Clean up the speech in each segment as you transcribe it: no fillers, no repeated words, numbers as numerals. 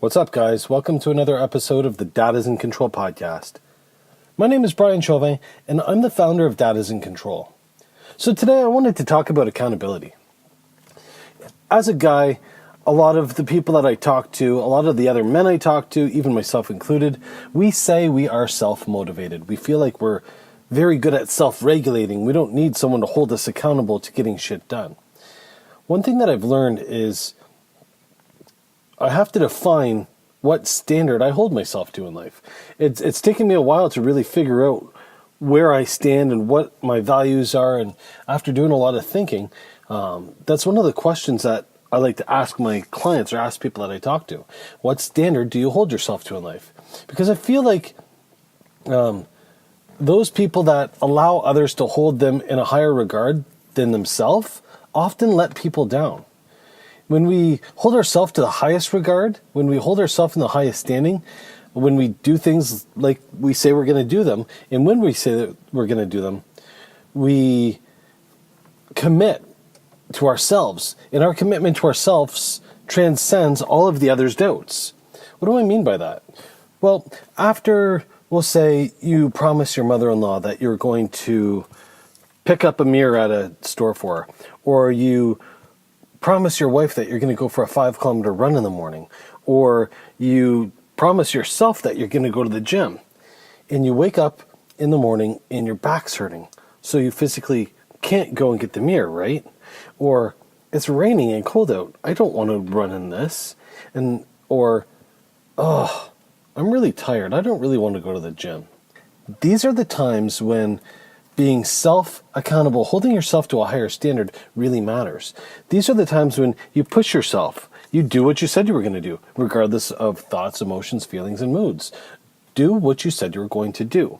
What's up, guys? Welcome to another episode of the Data's in Control podcast. My name is Brian Chauvin, and I'm the founder of Data's in Control. So today I wanted to talk about accountability. As a guy, a lot of the people that I talk to, a lot of the other men I talk to, even myself included, we say we are self-motivated. We feel like we're very good at self-regulating. We don't need someone to hold us accountable to getting shit done. One thing that I've learned is I have to define what standard I hold myself to in life. It's taken me a while to really figure out where I stand and what my values are. And after doing a lot of thinking, that's one of the questions that I like to ask my clients or ask people that I talk to. What standard do you hold yourself to in life? Because I feel like those people that allow others to hold them in a higher regard than themselves often let people down. When we hold ourselves to the highest regard, when we hold ourselves in the highest standing, when we do things like we say we're going to do them, and when we say that we're going to do them, we commit to ourselves. And our commitment to ourselves transcends all of the others' doubts. What do I mean by that? Well, after, we'll say, you promise your mother-in-law that you're going to pick up a mirror at a store for her, or you promise your wife that you're going to go for a 5-kilometer run in the morning, or you promise yourself that you're going to go to the gym, and you wake up in the morning and your back's hurting, so you physically can't go and get the mirror, right? Or it's raining and cold out. I don't want to run in this. Or I'm really tired. I don't really want to go to the gym. These are the times when being self-accountable, holding yourself to a higher standard really matters. These are the times when you push yourself. You do what you said you were going to do, regardless of thoughts, emotions, feelings, and moods. Do what you said you were going to do.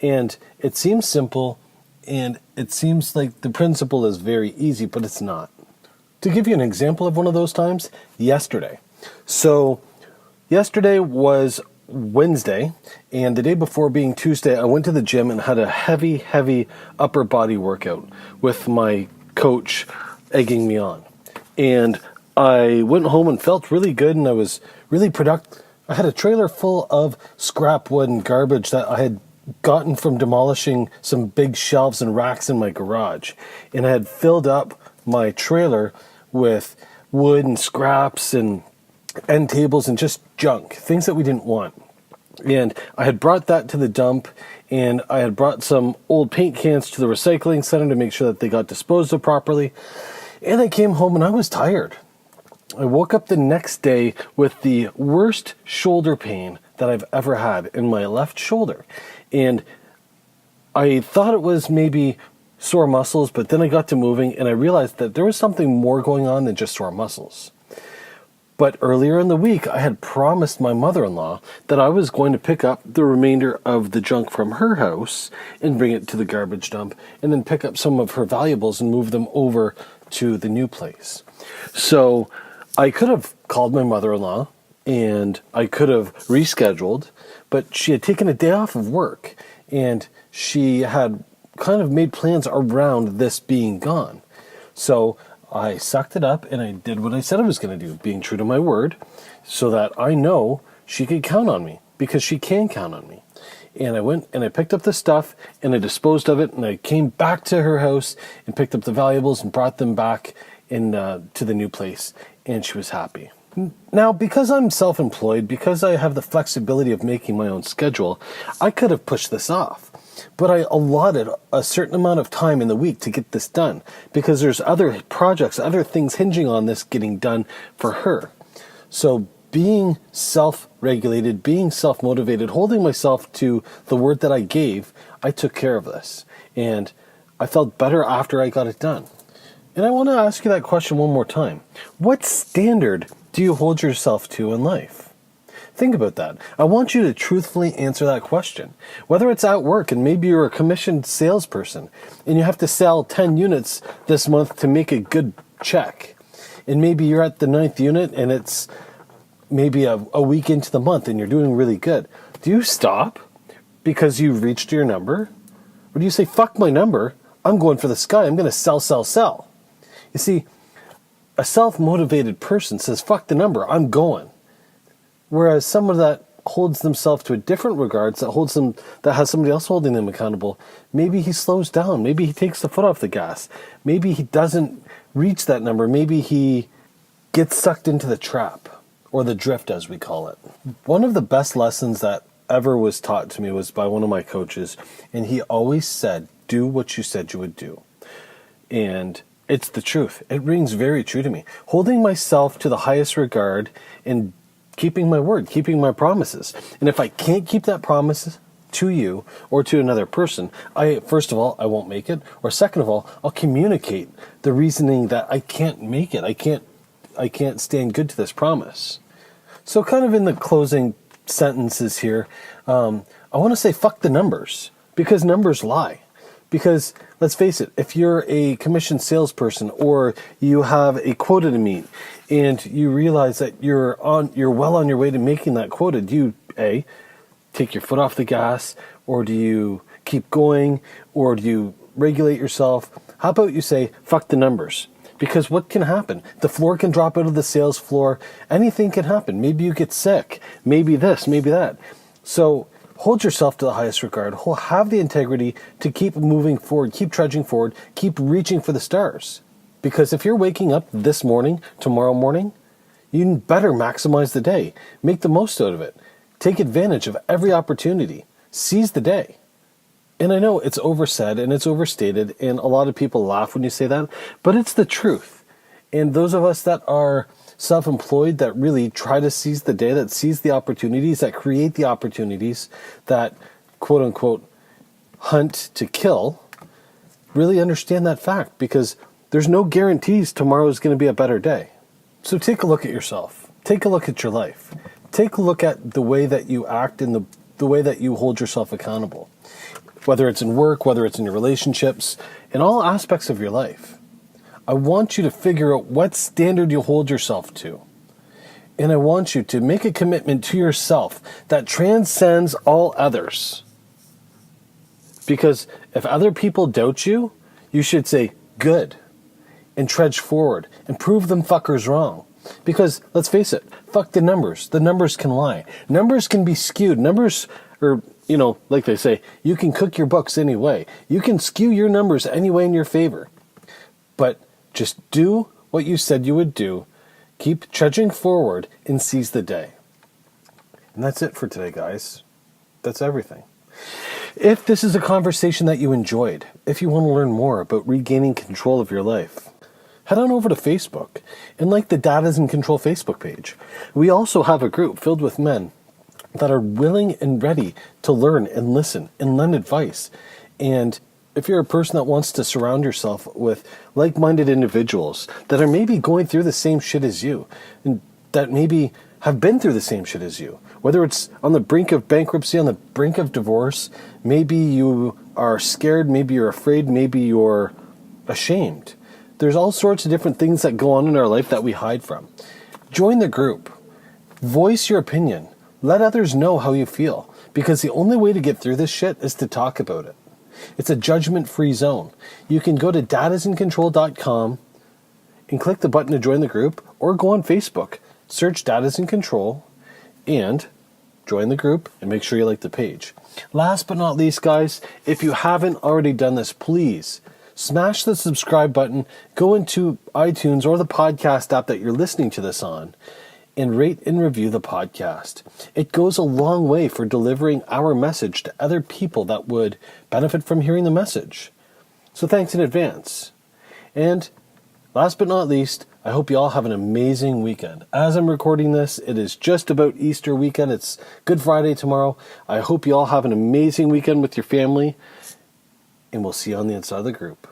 And it seems simple, and it seems like the principle is very easy, but it's not. To give you an example of one of those times, yesterday. So yesterday was Wednesday, and the day before being Tuesday, I went to the gym and had a heavy upper body workout with my coach egging me on. And I went home and felt really good, and I was really productive. I had a trailer full of scrap wood and garbage that I had gotten from demolishing some big shelves and racks in my garage. And I had filled up my trailer with wood and scraps and end tables and just junk, things that we didn't want. And I had brought that to the dump, and I had brought some old paint cans to the recycling center to make sure that they got disposed of properly. And I came home and I was tired. I woke up the next day with the worst shoulder pain that I've ever had in my left shoulder. And I thought it was maybe sore muscles, but then I got to moving and I realized that there was something more going on than just sore muscles. But earlier in the week, I had promised my mother-in-law that I was going to pick up the remainder of the junk from her house and bring it to the garbage dump, and then pick up some of her valuables and move them over to the new place. So I could have called my mother-in-law and I could have rescheduled, but she had taken a day off of work and she had kind of made plans around this being gone. So I sucked it up and I did what I said I was going to do, being true to my word, so that I know she could count on me, because she can count on me. And I went and I picked up the stuff and I disposed of it, and I came back to her house and picked up the valuables and brought them back to the new place, and she was happy. Now, because I'm self-employed, because I have the flexibility of making my own schedule, I could have pushed this off. But I allotted a certain amount of time in the week to get this done, because there's other projects, other things hinging on this getting done for her. So being self-regulated, being self-motivated, holding myself to the word that I gave, I took care of this. And I felt better after I got it done. And I want to ask you that question one more time. What standard do you hold yourself to in life? Think about that. I want you to truthfully answer that question. Whether it's at work and maybe you're a commissioned salesperson and you have to sell 10 units this month to make a good check. And maybe you're at the 9th unit and it's maybe a week into the month and you're doing really good. Do you stop because you've reached your number? Or do you say, fuck my number, I'm going for the sky, I'm going to sell? You see, a self-motivated person says, fuck the number, I'm going. Whereas someone that holds themselves to a different regards, that has somebody else holding them accountable, maybe he slows down, maybe he takes the foot off the gas, maybe he doesn't reach that number, maybe he gets sucked into the trap, or the drift as we call it. One of the best lessons that ever was taught to me was by one of my coaches, and he always said, do what you said you would do. And it's the truth. It rings very true to me. Holding myself to the highest regard and keeping my word, keeping my promises. And if I can't keep that promise to you or to another person, first of all, I won't make it. Or second of all, I'll communicate the reasoning that I can't make it. I can't stand good to this promise. So kind of in the closing sentences here, I want to say fuck the numbers, because numbers lie. Because let's face it, if you're a commissioned salesperson or you have a quota to meet and you realize that you're well on your way to making that quota, do you A, take your foot off the gas, or do you keep going, or do you regulate yourself? How about you say fuck the numbers? Because what can happen? The floor can drop out of the sales floor. Anything can happen. Maybe you get sick. Maybe this, maybe that. So hold yourself to the highest regard. Have the integrity to keep moving forward, keep trudging forward, keep reaching for the stars. Because if you're waking up this morning, tomorrow morning, you better maximize the day. Make the most out of it. Take advantage of every opportunity. Seize the day. And I know it's oversaid and it's overstated, and a lot of people laugh when you say that, but it's the truth. And those of us that are self-employed, that really try to seize the day, that seize the opportunities, that create the opportunities, that quote-unquote hunt to kill, really understand that fact, because there's no guarantees tomorrow is going to be a better day. So take a look at yourself. Take a look at your life. Take a look at the way that you act and the way that you hold yourself accountable. Whether it's in work, whether it's in your relationships, in all aspects of your life. I want you to figure out what standard you hold yourself to. And I want you to make a commitment to yourself that transcends all others. Because if other people doubt you, you should say, good, and trudge forward, and prove them fuckers wrong. Because, let's face it, fuck the numbers. The numbers can lie. Numbers can be skewed. Numbers are, like they say, you can cook your books any way. You can skew your numbers any way in your favor. But just do what you said you would do. Keep trudging forward and seize the day. And that's it for today, guys. That's everything. If this is a conversation that you enjoyed, if you want to learn more about regaining control of your life, head on over to Facebook and like the Dadas in Control Facebook page. We also have a group filled with men that are willing and ready to learn and listen and lend advice. And if you're a person that wants to surround yourself with like-minded individuals that are maybe going through the same shit as you, and that maybe have been through the same shit as you, whether it's on the brink of bankruptcy, on the brink of divorce, maybe you are scared, maybe you're afraid, maybe you're ashamed. There's all sorts of different things that go on in our life that we hide from. Join the group. Voice your opinion. Let others know how you feel, because the only way to get through this shit is to talk about it. It's a judgment-free zone. You can go to dadasincontrol.com and click the button to join the group, or go on Facebook, search Dadas in Control, and join the group, and make sure you like the page. Last but not least, guys, if you haven't already done this, please smash the subscribe button, go into iTunes or the podcast app that you're listening to this on, and rate and review the podcast. It goes a long way for delivering our message to other people that would benefit from hearing the message. So thanks in advance. And last but not least, I hope you all have an amazing weekend. As I'm recording this, it is just about Easter weekend. It's Good Friday tomorrow. I hope you all have an amazing weekend with your family, and we'll see you on the inside of the group.